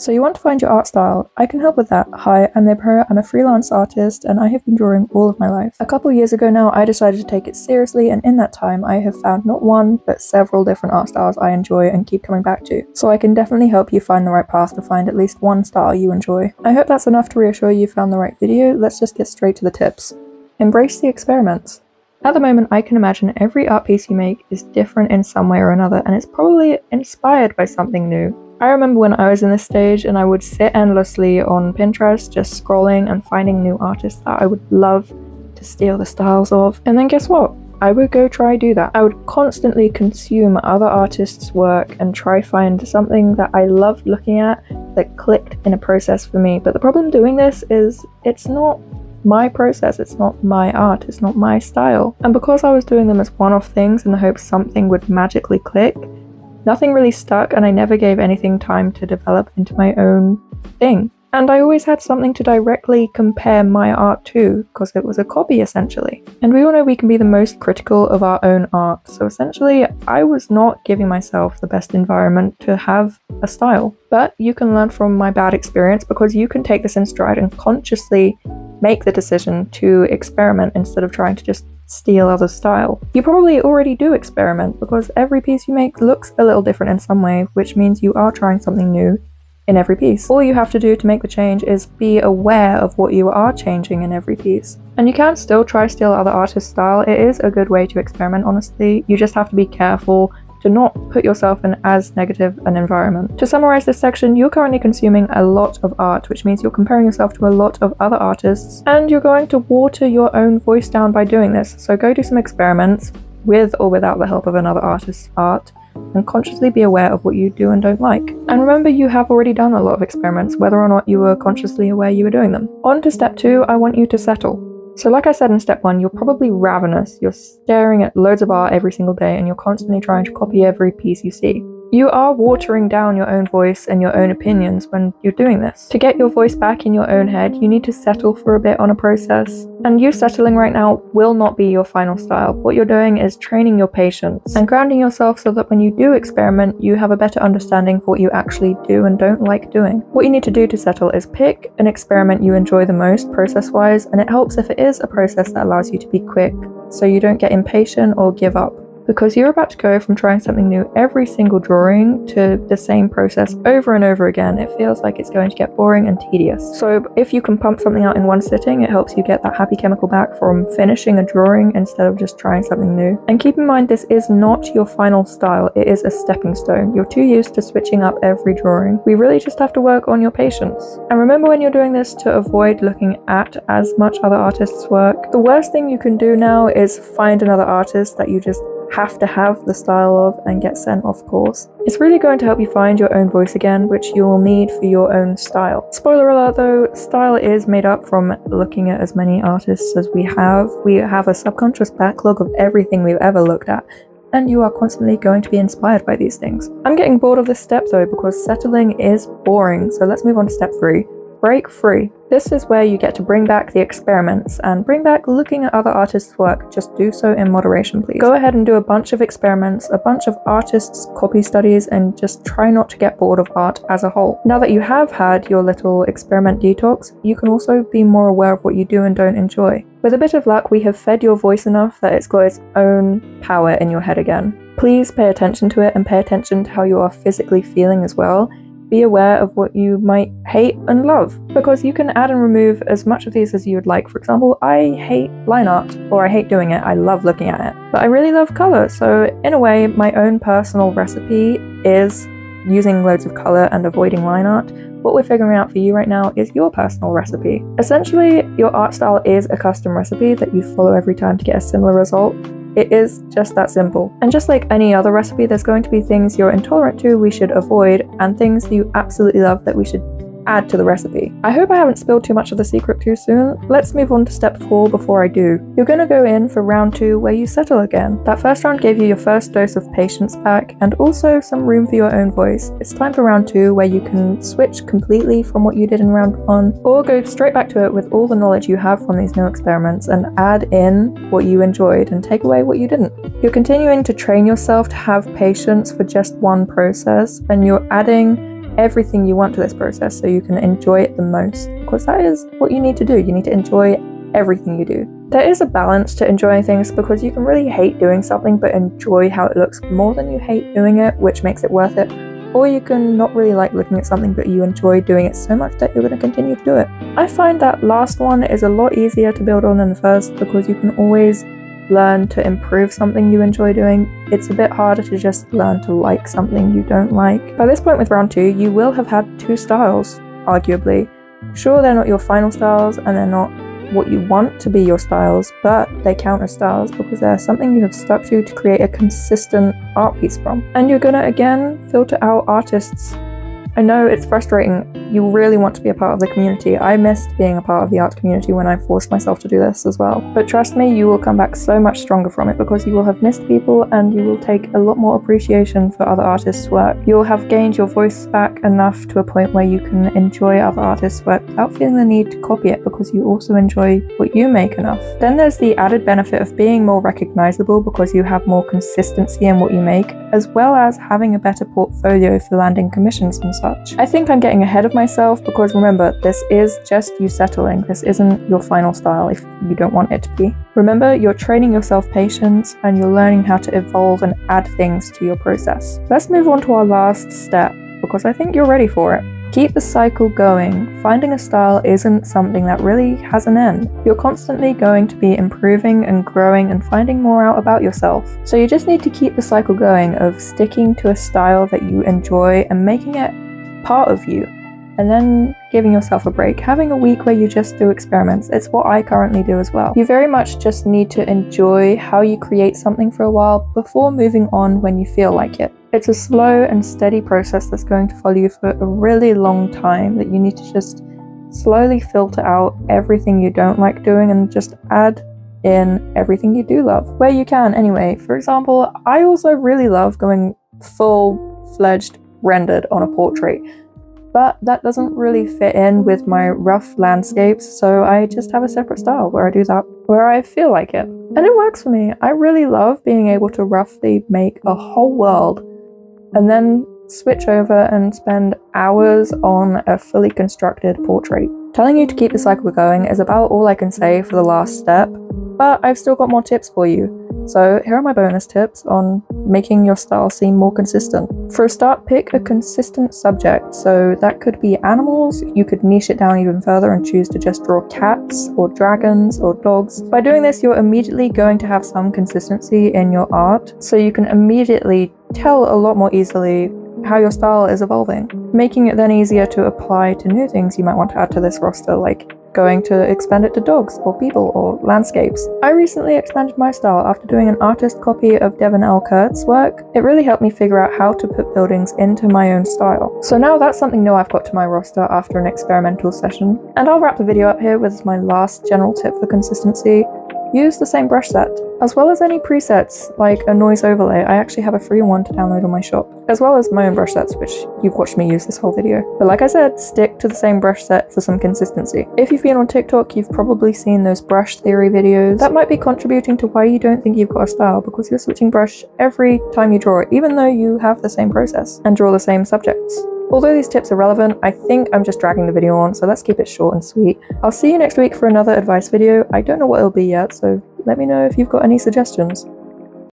So you want to find your art style? I can help with that. Hi, I'm Librho, I'm a freelance artist and I have been drawing all of my life. A couple years ago now, I decided to take it seriously, and in that time I have found not one, but several different art styles I enjoy and keep coming back to. So I can definitely help you find the right path to find at least one style you enjoy. I hope that's enough to reassure you found the right video. Let's just get straight to the tips. Embrace the experiments. At the moment, I can imagine every art piece you make is different in some way or another, and it's probably inspired by something new. I remember when I was in this stage and I would sit endlessly on Pinterest just scrolling and finding new artists that I would love to steal the styles of. And then guess what? I would go try do that. I would constantly consume other artists' work and try find something that I loved looking at that clicked in a process for me. But the problem doing this is it's not my process, it's not my art, it's not my style. And because I was doing them as one-off things in the hopes something would magically click, nothing really stuck and I never gave anything time to develop into my own thing. And I always had something to directly compare my art to, because it was a copy essentially. And we all know we can be the most critical of our own art, so essentially I was not giving myself the best environment to have a style. But you can learn from my bad experience, because you can take this in stride and consciously make the decision to experiment instead of trying to just steal other style. You probably already do experiment, because every piece you make looks a little different in some way, which means you are trying something new in every piece. All you have to do to make the change is be aware of what you are changing in every piece. And you can still try steal other artists' style. It is a good way to experiment, honestly. You just have to be careful to not put yourself in as negative an environment. To summarize this section, you're currently consuming a lot of art, which means you're comparing yourself to a lot of other artists, and you're going to water your own voice down by doing this. So go do some experiments with or without the help of another artist's art, and consciously be aware of what you do and don't like. And remember, you have already done a lot of experiments, whether or not you were consciously aware you were doing them. On to step 2, I want you to settle. So like I said in step 1, you're probably ravenous. You're staring at loads of art every single day and you're constantly trying to copy every piece you see. You are watering down your own voice and your own opinions when you're doing this. To get your voice back in your own head, you need to settle for a bit on a process. And you settling right now will not be your final style. What you're doing is training your patience and grounding yourself so that when you do experiment, you have a better understanding for what you actually do and don't like doing. What you need to do to settle is pick an experiment you enjoy the most process-wise, and it helps if it is a process that allows you to be quick, so you don't get impatient or give up. Because you're about to go from trying something new every single drawing to the same process over and over again. It feels like it's going to get boring and tedious. So if you can pump something out in one sitting, it helps you get that happy chemical back from finishing a drawing instead of just trying something new. And keep in mind, this is not your final style, it is a stepping stone. You're too used to switching up every drawing. We really just have to work on your patience. And remember, when you're doing this, to avoid looking at as much other artists' work. The worst thing you can do now is find another artist that you just have to have the style of and get sent off course. It's really going to help you find your own voice again, which you will need for your own style. Spoiler alert though, style is made up from looking at as many artists as we have. We have a subconscious backlog of everything we've ever looked at, and you are constantly going to be inspired by these things. I'm getting bored of this step though, because settling is boring, so let's move on to step 3. Break free. This is where you get to bring back the experiments and bring back looking at other artists' work. Just do so in moderation, please. Go ahead and do a bunch of experiments, a bunch of artists' copy studies, and just try not to get bored of art as a whole. Now that you have had your little experiment detox, you can also be more aware of what you do and don't enjoy. With a bit of luck, we have fed your voice enough that it's got its own power in your head again. Please pay attention to it and pay attention to how you are physically feeling as well. Be aware of what you might hate and love, because you can add and remove as much of these as you would like. For example, I hate line art, or I hate doing it, I love looking at it, but I really love colour, so in a way, my own personal recipe is using loads of colour and avoiding line art. What we're figuring out for you right now is your personal recipe. Essentially, your art style is a custom recipe that you follow every time to get a similar result. It is just that simple. And just like any other recipe, there's going to be things you're intolerant to we should avoid, and things you absolutely love that we should add to the recipe. I hope I haven't spilled too much of the secret too soon. Let's move on to step 4 before I do. You're going to go in for round 2 where you settle again. That first round gave you your first dose of patience back and also some room for your own voice. It's time for round 2 where you can switch completely from what you did in round 1 or go straight back to it with all the knowledge you have from these new experiments and add in what you enjoyed and take away what you didn't. You're continuing to train yourself to have patience for just one process, and you're adding everything you want to this process so you can enjoy it the most, because that is what you need to do. You need to enjoy everything you do. There is a balance to enjoying things, because you can really hate doing something but enjoy how it looks more than you hate doing it, which makes it worth it. Or you can not really like looking at something but you enjoy doing it so much that you're going to continue to do it. I find that last one is a lot easier to build on than the first, because you can always learn to improve something you enjoy doing. It's a bit harder to just learn to like something you don't like. By this point with round 2, you will have had 2 styles, arguably. Sure, they're not your final styles and they're not what you want to be your styles, but they count as styles because they're something you have stuck to create a consistent art piece from. And you're gonna again filter out artists. I know it's frustrating. You really want to be a part of the community. I missed being a part of the art community when I forced myself to do this as well. But trust me, you will come back so much stronger from it, because you will have missed people and you will take a lot more appreciation for other artists' work. You'll have gained your voice back enough to a point where you can enjoy other artists' work without feeling the need to copy it, because you also enjoy what you make enough. Then there's the added benefit of being more recognizable, because you have more consistency in what you make, as well as having a better portfolio for landing commissions and such. I think I'm getting ahead of myself, because remember, this is just you settling. This isn't your final style if you don't want it to be. Remember, you're training yourself patience and you're learning how to evolve and add things to your process. Let's move on to our last step, because I think you're ready for it. Keep the cycle going. Finding a style isn't something that really has an end. You're constantly going to be improving and growing and finding more out about yourself. So you just need to keep the cycle going of sticking to a style that you enjoy and making it part of you, and then giving yourself a break, having a week where you just do experiments. It's what I currently do as well. You very much just need to enjoy how you create something for a while before moving on when you feel like it. It's a slow and steady process that's going to follow you for a really long time, that you need to just slowly filter out everything you don't like doing and just add in everything you do love, where you can anyway. For example, I also really love going full-fledged rendered on a portrait, but that doesn't really fit in with my rough landscapes, so I just have a separate style where I do that where I feel like it. And it works for me. I really love being able to roughly make a whole world and then switch over and spend hours on a fully constructed portrait. Telling you to keep the cycle going is about all I can say for the last step, but I've still got more tips for you. So here are my bonus tips on making your style seem more consistent. For a start, pick a consistent subject. So that could be animals. You could niche it down even further and choose to just draw cats or dragons or dogs. By doing this, you're immediately going to have some consistency in your art, so you can immediately tell a lot more easily how your style is evolving, making it then easier to apply to new things you might want to add to this roster, like going to expand it to dogs or people or landscapes. I recently expanded my style after doing an artist copy of Devon L. Kurtz's work. It really helped me figure out how to put buildings into my own style. So now that's something new I've got to my roster after an experimental session. And I'll wrap the video up here with my last general tip for consistency. Use the same brush set, as well as any presets like a noise overlay. I actually have a free one to download on my shop, as well as my own brush sets, which you've watched me use this whole video. But like I said, stick to the same brush set for some consistency. If you've been on TikTok, you've probably seen those brush theory videos. That might be contributing to why you don't think you've got a style, because you're switching brush every time you draw it, even though you have the same process and draw the same subjects. Although these tips are relevant, I think I'm just dragging the video on, so let's keep it short and sweet. I'll see you next week for another advice video. I don't know what it'll be yet, so let me know if you've got any suggestions.